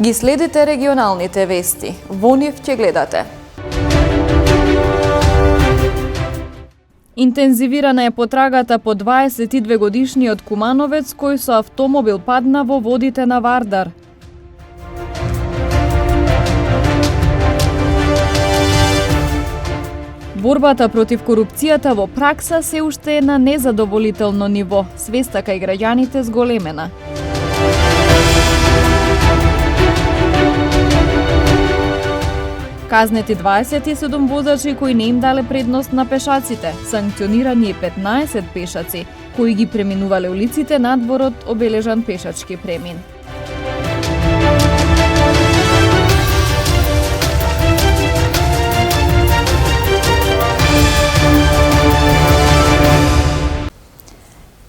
Ги следите регионалните вести. Во нив ќе гледате. Интензивирана е потрагата по 22 годишниот кумановец кој со автомобил падна во водите на Вардар. Борбата против корупцијата во пракса се уште е на незадоволително ниво, свеста кај граѓаните зголемена. Казнети 27 возачи кои не им дале предност на пешаците, санкционирани 15 пешаци кои ги преминувале улиците надвор од обележан пешачки премин.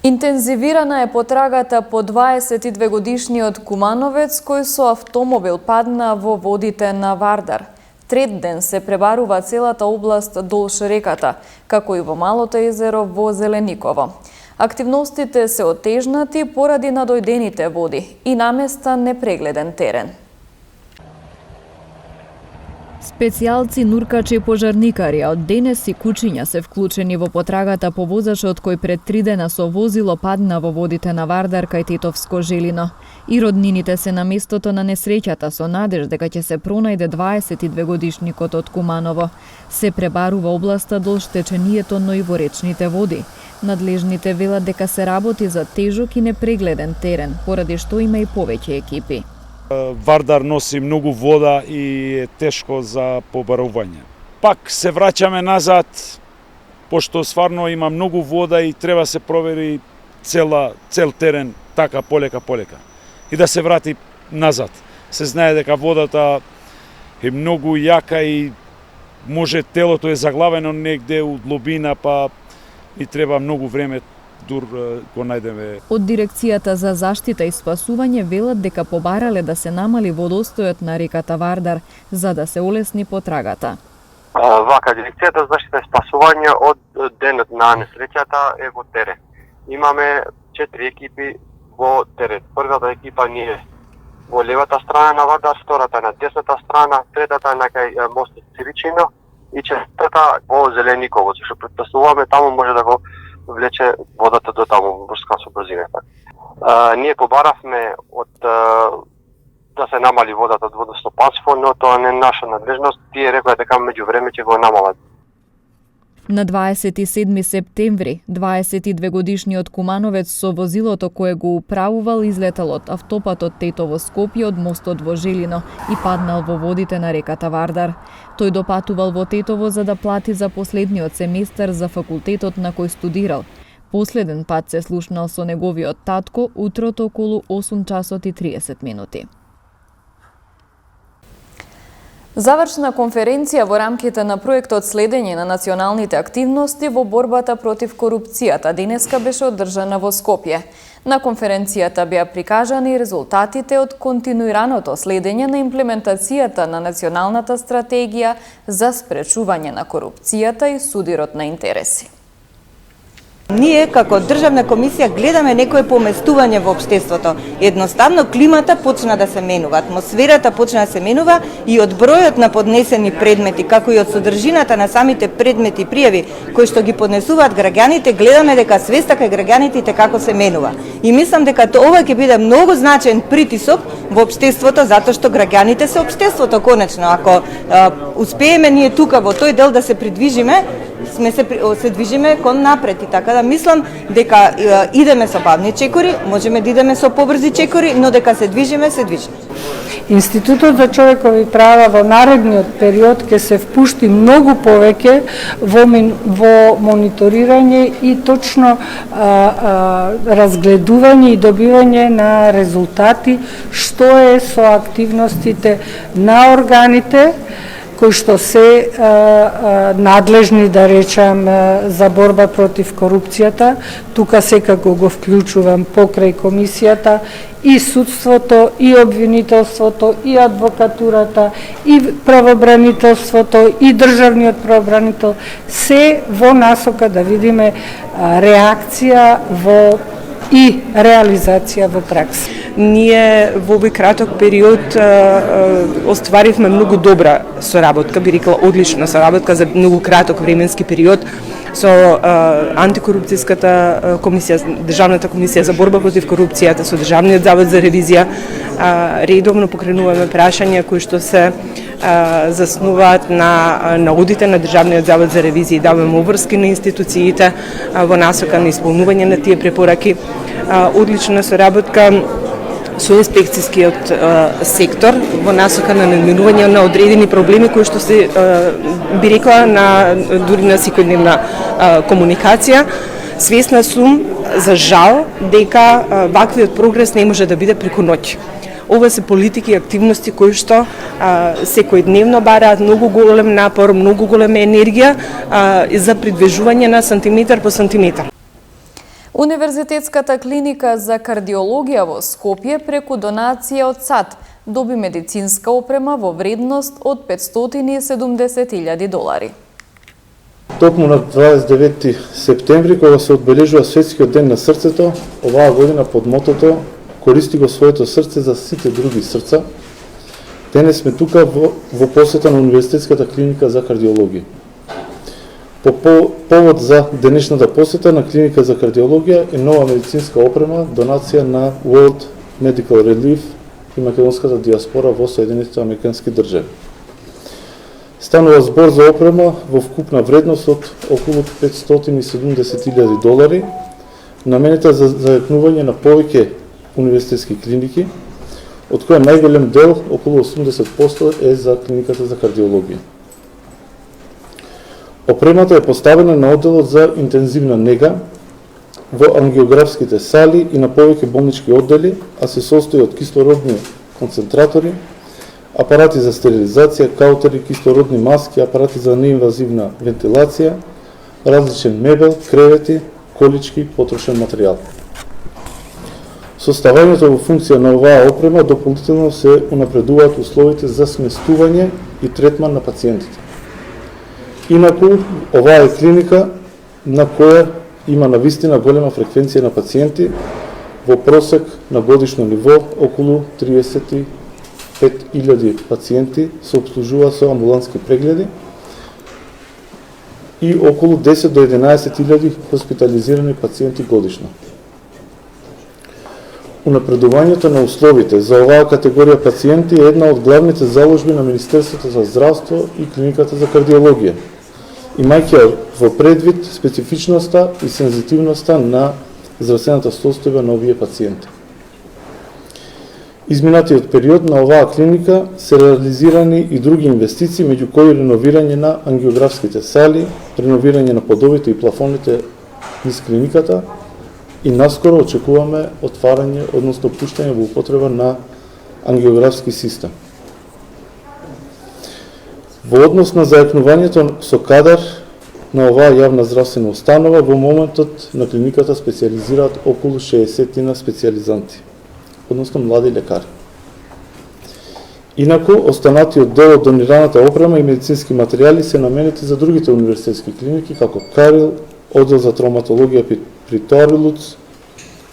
Интензивирана е потрагата по 22 годишниот кумановец кој со автомобил падна во водите на Вардар. Трет ден се пребарува целата област долж реката, како и во Малото езеро во Зелениково. Активностите се отежнати поради надојдените води и наместа непрегледен терен. Специјалци, нуркачи и пожарникари од денес и кучиња се вклучени во потрагата по возачот кој пред 3 дена со возило падна во водите на Вардар кај Тетовско Желино. И роднините се на местото на несреќата со надеж дека ќе се пронајде 22 годишникот од Куманово. Се пребарува областа долж течението, но и во речните води. Надлежните велат дека се работи за тежок и непрегледен терен, поради што има и повеќе екипи. Вардар носи многу вода и е тешко за побарување. Пак се враќаме назад, пошто стварно има многу вода и треба се провери цел терен така полека. И да се врати назад. Се знае дека водата е многу јака и може телото е заглавено негде у длобина, па и треба многу време дур го најдеме. Од Дирекцијата за заштита и спасување велат дека побарале да се намали водостојот на реката Вардар за да се олесни потрагата. Вака, Дирекцијата за заштита и спасување од денот на несреќата е во терен. Имаме 4 екипи во терен. Првата екипа ни е во левата страна на Вардар, втората на десната страна, третата на кај мостот Циричино и четвртата во Зелениково, зашто претпоставуваме таму може да го влече водата до таму врска со брзината. Ние побаравме од да се намали водата од водостопанство, но тоа не е наша надлежност. Тие рекоа дека меѓувреме ќе го намалат. На 27 септември, 22 годишниот кумановец со возилото кое го управувал излетал од автопатот Тетово-Скопје од мостот во Желино и паднал во водите на реката Вардар. Тој допатувал во Тетово за да плати за последниот семестар за факултетот на кој студирал. Последен пат се слушнал со неговиот татко утрото околу 8 часот и 30 минути. Завршна конференција во рамките на проектот Следење на националните активности во борбата против корупцијата денеска беше одржана во Скопје. На конференцијата беа прикажани резултатите од континуираното следење на имплементацијата на националната стратегија за спречување на корупцијата и судирот на интереси. Ние, како Државна комисија, гледаме некое поместување во општеството. Едноставно, климата почна да се менува, атмосферата почна да се менува и од бројот на поднесени предмети, како и од содржината на самите предмети и пријави, кои што ги поднесуваат граѓаните, гледаме дека свеста кај граѓаните како се менува. И мислам дека ова ќе биде многу значаен притисок во општеството, затоа што граѓаните се општеството конечно. Ако успееме ние тука во тој дел да се придвижиме, се движиме кон напред и така да мислам дека идеме со бавни чекори, можеме да идеме со побрзи чекори, но дека се движиме. Институтот за човекови права во наредниот период ќе се впушти многу повеќе во мониторирање и точно разгледување и добивање на резултати што е со активностите на органите кои што се надлежни, да речам, за борба против корупцијата. Тука секако го вклучувам покрај комисијата и судството, и обвинителството, и адвокатурата, и правобранителството, и државниот правобранител, се во насока да видиме реакција во и реализација во пракса. Ние во овој краток период остваривме многу добра соработка, би рекла одлична соработка за многу краток временски период со антикорупцијската комисија, Државната комисија за борба против корупцијата, со Државниот завод за ревизија. Редовно покренуваме прашања кои што се заснуваат на одите на Државниот завод за ревизија и даваме обврски на институциите во насока на исполнување на тие препораки. Одлична соработка со инспекцијскиот сектор во насока на надминување на одредени проблеми кои што се би рекла дури на секојдневна комуникација. Свесна сум, за жал, дека ваквиот прогрес не може да биде преку ноќ. Ова се политики и активности кои што секојдневно бараат многу голем напор, многу голема енергија за придвижување на сантиметар по сантиметар. Универзитетската клиника за кардиологија во Скопје преку донација од САД доби медицинска опрема во вредност од $570,000. Токму на 29 септември, кога се одбележува Светскиот ден на срцето, оваа година под мотото "Користи го своето срце за сите други срца", денес сме тука во посета на Универзитетската клиника за кардиологија. По повод за денешната посета на клиника за кардиологија е нова медицинска опрема, донација на World Medical Relief и македонската диаспора во Соединетите Американски држави. Станува збор за опрема во вкупна вредност од околу $570,000, наменета за зајакнување на повеќе универзитетски клиники, од која најголем дел, околу 80%, е за клиниката за кардиологија. Опремата е поставена на одделот за интензивна нега, во ангиографските сали и на повеќе болнички оддели, а се состои од кислородни концентратори, апарати за стерилизација, каутери, кислородни маски, апарати за неинвазивна вентилација, различен мебел, кревети, колички, потрошен материјал. Со ставањето во функција на оваа опрема дополнително се унапредуваат условите за сместување и третман на пациентите. Инаку, оваа е клиника на која има навистина голема фреквенција на пациенти, во просек на годишно ниво околу 35,000 пациенти се обслужуваат со амбулантски прегледи и околу 10 до 11,000 хоспитализирани пациенти годишно. Унапредувањето на условите за оваа категорија пациенти е една од главните заложби на Министерството за здравство и клиниката за кардиологија, имајќи во предвид специфичноста и сензитивноста на здравствената состојба на овие пациенти. Изминатиот период на оваа клиника се реализирани и други инвестиции, меѓу кои реновирање на ангиографските сали, реновирање на подовите и плафоните низ клиниката и наскоро очекуваме отварање, односно пуштање во употреба на ангиографски систем. Во однос на зајакнувањето со кадар на оваа јавна здравствена установа, во моментот на клиниката специјализираат околу 60 специјализанти, односно млади лекари. Инаку, останатиот дел од донираната опрема и медицински материјали се наменети за другите универзитетски клиники, како Карил, оддел за травматологија при Торилуц,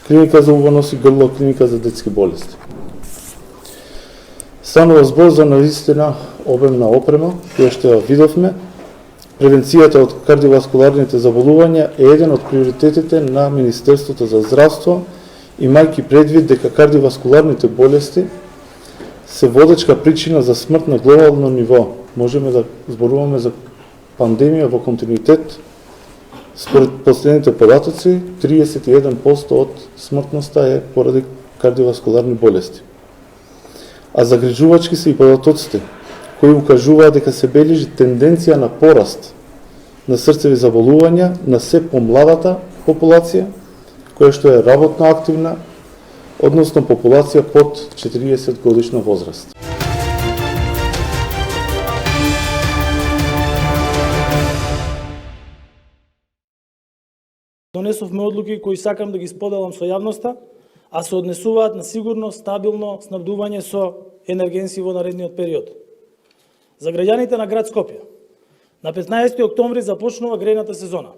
клиника за убонос и грло, клиника за детски болести. Станува збор за навистина обемна опрема, која што ја видовме. Превенцијата од кардиоваскуларните заболувања е еден од приоритетите на Министерството за здравство, имајќи предвид дека кардиоваскуларните болести се водечка причина за смрт на глобално ниво. Можеме да зборуваме за пандемија во континуитет. Според последните податоци, 31% од смртноста е поради кардиоваскуларни болести. А загрижувачки се и податоците, кои укажуваат дека се бележи тенденција на пораст на срцеви заболувања на се помладата популација, која што е работно активна, односно популација под 40 годишна возраст. Донесовме одлуки кои сакам да ги споделам со јавноста, а се однесуваат на сигурно, стабилно снабдување со енергенси во наредниот период. За граѓаните на град Скопје, на 15 октомври започнува грејната сезона.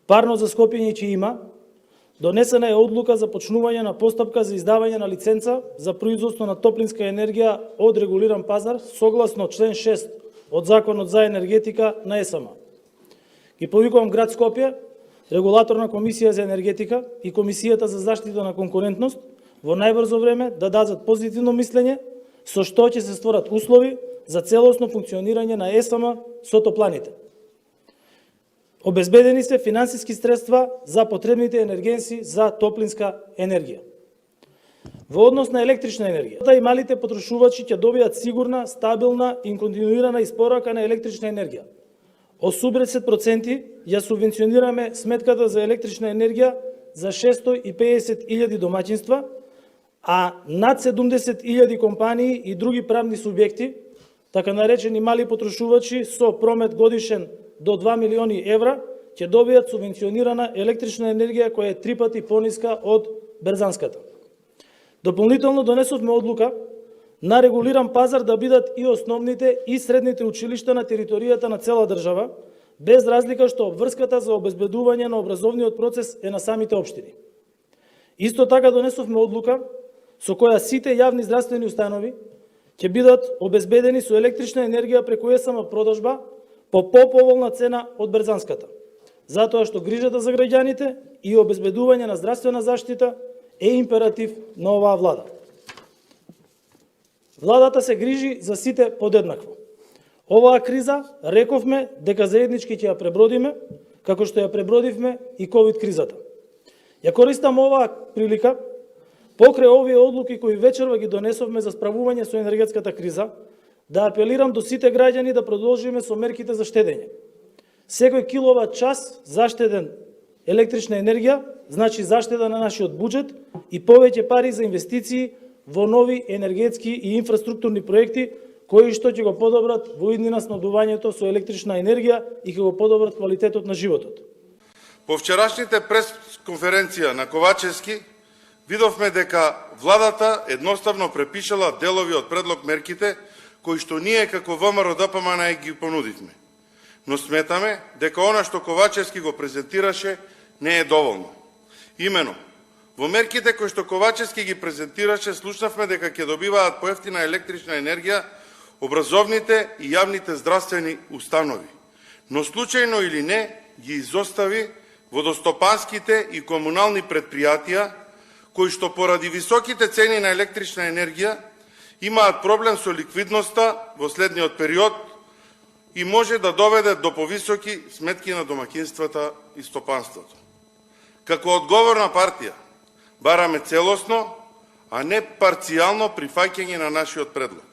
Парно за Скопјање ќе има, донесена е одлука за почнување на постапка за издавање на лиценца за производство на топлинска енергија од регулиран пазар согласно член 6 од Законот за енергетика на ЕСМ. Ги повикувам град Скопје, Регулаторна комисија за енергетика и Комисијата за заштита на конкурентност во најбрзо време да дадат позитивно мислење со што ќе се створат услови за целосно функционирање на ЕСМ со топланите. Обезбедени се финансиски средства за потребните енергенси за топлинска енергија. Во однос на електрична енергија, и малите потрошувачи ќе добијат сигурна, стабилна и континуирана испорака на електрична енергија. 80% ја субвенционираме сметката за електрична енергија за 650.000 домаќинства, а над 70.000 компании и други правни субјекти, така наречени мали потрошувачи со промет годишен до 2 милиони евра, ќе добијат субвенционирана електрична енергија која е 3 пати пониска од берзанската. Дополнително донесовме одлука на регулиран пазар да бидат и основните и средните училишта на територијата на цела држава, без разлика што обврската за обезбедување на образовниот процес е на самите општини. Исто така донесовме одлука со која сите јавни здравствени установи ќе бидат обезбедени со електрична енергија преку ЕСМ продажба по поповолна цена од берзанската, затоа што грижата за граѓаните и обезбедување на здравствена заштита е императив на оваа влада. Владата се грижи за сите подеднакво. Оваа криза рековме дека заеднички ќе ја пребродиме, како што ја пребродивме и ковид кризата. Ја користам оваа прилика покрај овие одлуки кои вечерва ги донесовме за справување со енергетската криза, да апелирам до сите граѓани да продолжиме со мерките за штедење. Секој киловат час заштеден електрична енергија значи заштеда на нашиот буџет и повеќе пари за инвестиции во нови енергетски и инфраструктурни проекти кои што ќе го подобрат во иднина снабдувањето со електрична енергија и ќе го подобрат квалитетот на животот. По вчерашните пресконференција на Ковачевски видовме дека владата едноставно препишала делови од предлог мерките кои што ние како ВМРО ДПМН ги понудивме. Но сметаме дека она што Ковачевски го презентираше не е доволно. Имено, во мерките кои што Ковачевски ги презентираше, слушнавме дека ќе добиваат поевтина електрична енергија образовните и јавните здравствени установи. Но случајно или не, ги изостави водостопанските и комунални предпријатија, кои што поради високите цени на електрична енергија имаат проблем со ликвидноста во следниот период и може да доведе до повисоки сметки на домаќинствата и стопанството. Како одговорна партија, бараме целосно, а не парцијално прифаќање на нашиот предлог.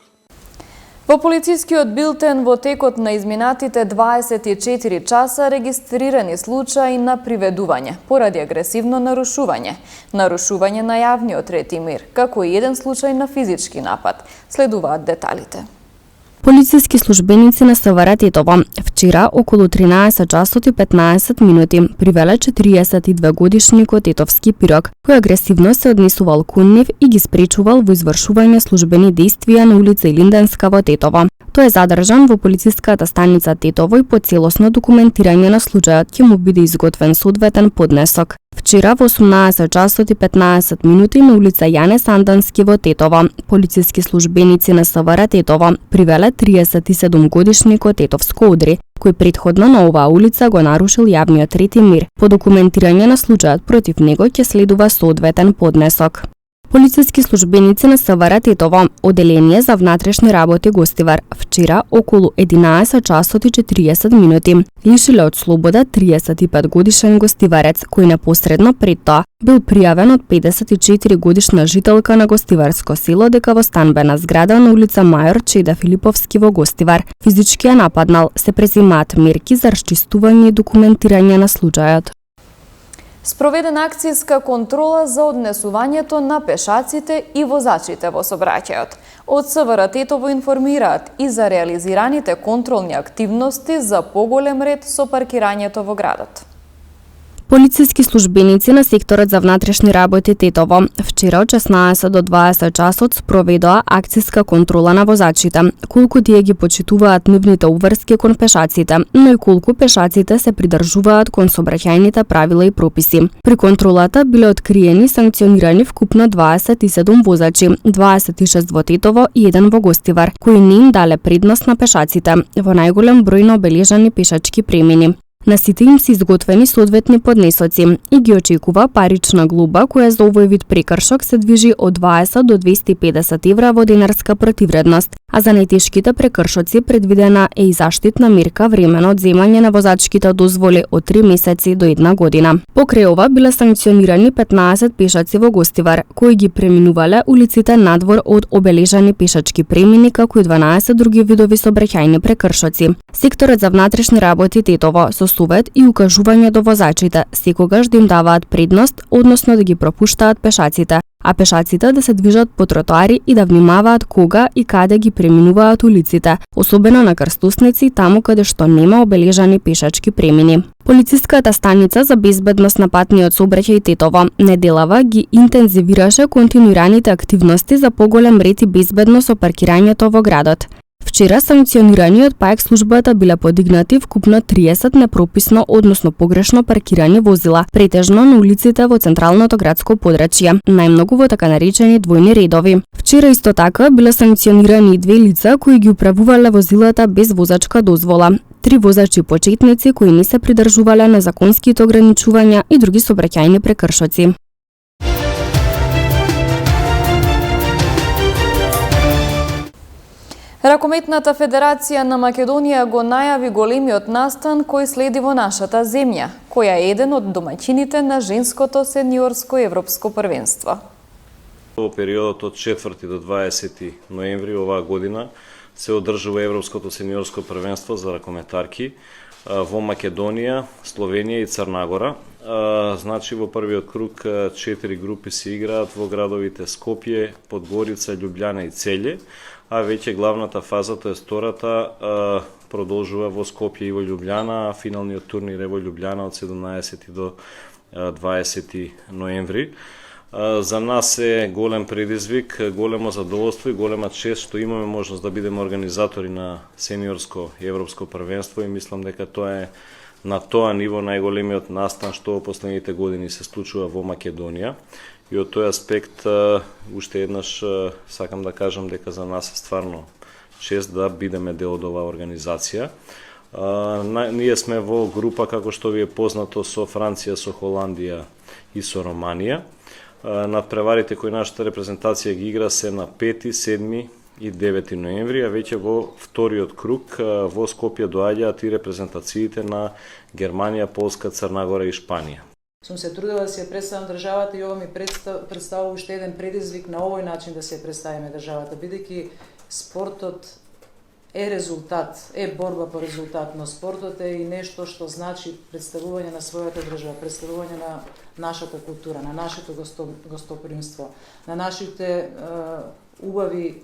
Во полицискиот билтен во текот на изминатите 24 часа регистрирани случаи на приведување поради агресивно нарушување на јавниот ред и мир, како и еден случај на физички напад. Следуваат деталите. Полициски службеници на СВР Тетово вчера околу 13 часот и 15 минути привеле 42 годишникот Тетовски пирог, кој агресивно се однесувал кон нив и ги спречувал во извршување службени дејствија на улица Илинденска во Тетово. Тој е задржан во полициската станица Тетово и по целосно документирање на случајот ќе му биде изготвен соодветен поднесок. Вчера во 18 часот и 15 минути на улица Јане Сандански во Тетово, полициски службеници на СВР Тетово привеле 37 годишникот Тетовско Одри, кој претходно на оваа улица го нарушил јавниот ред и мир. По документирање на случајот против него ќе следува соодветен поднесок. Полициски службеници на СВР Тетово, Оделение за внатрешни работи Гостивар, вчера околу 11 часот и 40 минути лишиле од слобода 35 годишен гостиварец, кој непосредно пред тоа бил пријавен од 54 годишна жителка на Гостиварско село дека во станбена зграда на улица Мајор Чеда Филиповски во Гостивар физички ја нападнал. Се преземаат мерки за расчистување и документирање на случајот. Спроведена акцијска контрола за однесувањето на пешаците и возачите во сообраќајот. Од СВР Тетово информираат и за реализираните контролни активности за поголем ред со паркирањето во градот. Полициски службеници на секторот за внатрешни работи Тетово вчера од 16 до 20 часот спроведоа акциска контрола на возачите, колку тие ги почитуваат нивните обврски кон пешаците, но и колку пешаците се придржуваат кон сообраќајните правила и прописи. При контролата биле откриени и санкционирани вкупно 27 возачи, 26 во Тетово и 1 во Гостивар, кои не им дале предност на пешаците во најголем број на обележани пешачки премини. На сите им се изготвени соодветни поднесоци и ги очекува парична глоба која за овој вид прекршок се движи од 20 до 250 евра во денарска противредност, а за најтешките прекршоци предвидена е и заштитна мерка временно одземање на возачките дозволи од 3 месеци до 1 година. Покрај ова биле санкционирани 15 пешаци во Гостивар, кои ги преминувале улиците надвор од обележани пешачки премини, како и 12 други видови сообраќајни прекршоци. Секторот за внатрешни работи Тетово со совет и укажување до возачите секогаш да им даваат предност, односно да ги пропуштаат пешаците, а пешаците да се движат по тротоари и да внимаваат кога и каде ги преминуваат улиците, особено на крстусници таму каде што нема обележани пешачки премини. Полициската станица за безбедност на патниот сообраќај Тетово неделава ги интензивираше континуираните активности за поголем ред и безбедност со паркирањето во градот. Вчера санкционирани од ПАЕК службата биле подигнати вкупно 30 непрописно, односно погрешно паркирани возила, претежно на улиците во централното градско подрачје, најмногу во така наречени двојни редови. Вчера исто така биле санкционирани и 2 лица кои ги управувале возилата без возачка дозвола, 3 возачи почетници кои не се придржувале на законските ограничувања и други сообраќајни прекршоци. Ракометната федерација на Македонија го најави големиот настан кој следи во нашата земја, која е еден од домаќините на женското сениорско европско првенство. Во периодот од 4 до 20 ноември оваа година се одржува Европското сениорско првенство за ракометарки во Македонија, Словенија и Црна Гора. Значи во првиот круг 4 групи се играат во градовите Скопје, Подгорица, Љубљана и Целје, а веќе главната фаза, тоа е втората, продолжува во Скопје и во Љубљана, а финалниот турнир е во Љубљана од 17 до 20 ноември. За нас е голем предизвик, големо задоволство и голема чест што имаме можност да бидеме организатори на сениорско европско првенство и мислам дека тоа е на тоа ниво најголемиот настан што во последните години се случува во Македонија. И од тој аспект, уште еднаш сакам да кажам дека за нас е стварно чест да бидеме дел од оваа организација. Ние сме во група, како што ви е познато, со Франција, со Холандија и со Романија. Надпреварите кои нашата репрезентација ги игра се на 5, 7 и 9 ноември, а веќе во вториот круг во Скопје доаѓаат и репрезентациите на Германија, Полска, Црна Гора и Шпанија. Сум се трудила да се ја представам државата и ова ми представува уште еден предизвик на овој начин да се ја представиме државата, бидејќи спортот е резултат, е борба по резултат, но спортот е и нешто што значи представување на својата држава, представување на нашата култура, на нашето гостопримство, на нашите убави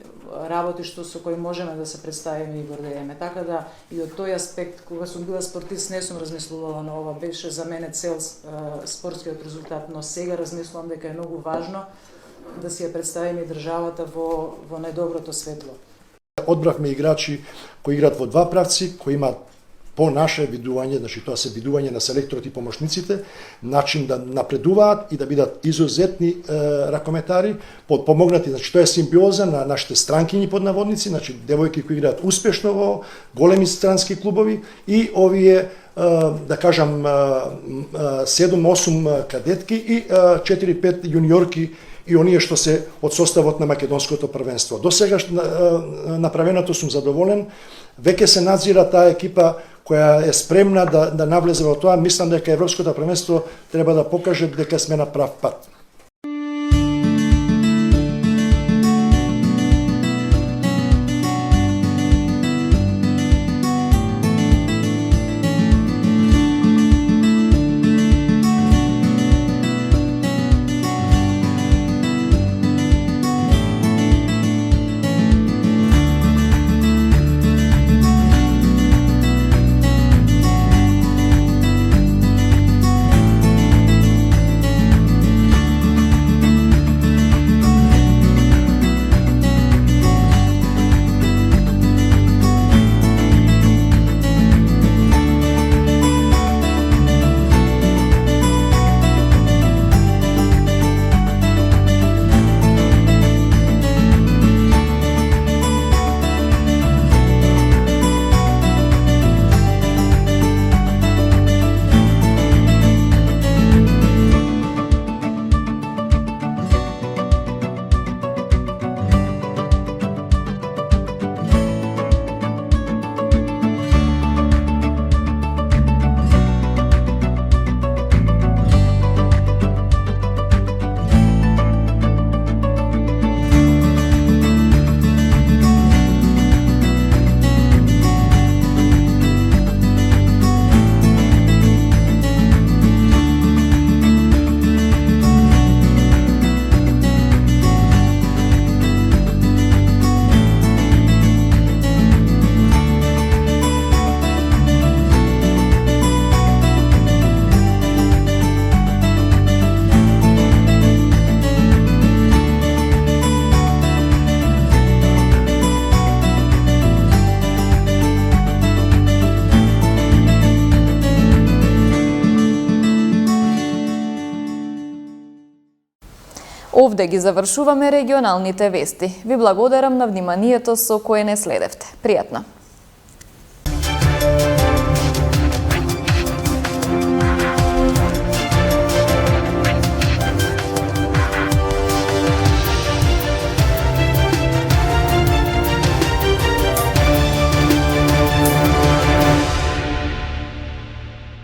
работи што со кои можеме да се представиме и гордееме. Така да и од тој аспект, кога сум била спортист, не сум размислувала на ова, беше за мене цел спортскиот резултат, но сега размислувам дека е многу важно да си ја представиме и државата во најдоброто светло. Одбрахме играчи кои играат во два правци, кои имаат по наше видување, значи тоа се видување на селекторот и помошниците, начин да напредуваат и да бидат изузетни ракометари, подпомогнати, значи тоа е симбиоза на нашите странкињи под наводници, значи девојки кои играат успешно во големи странски клубови и овие да кажам 7-8 кадетки и 4-5 јуниорки и оние што се од составот на македонското првенство. До сега направеното сум задоволен. Веќе се надзира таа екипа која е спремна да навлезе во тоа. Мислам дека Европското првенство треба да покаже дека сме на прав пат. Овде ги завршуваме регионалните вести. Ви благодарам на вниманието со кое не следевте. Пријатно!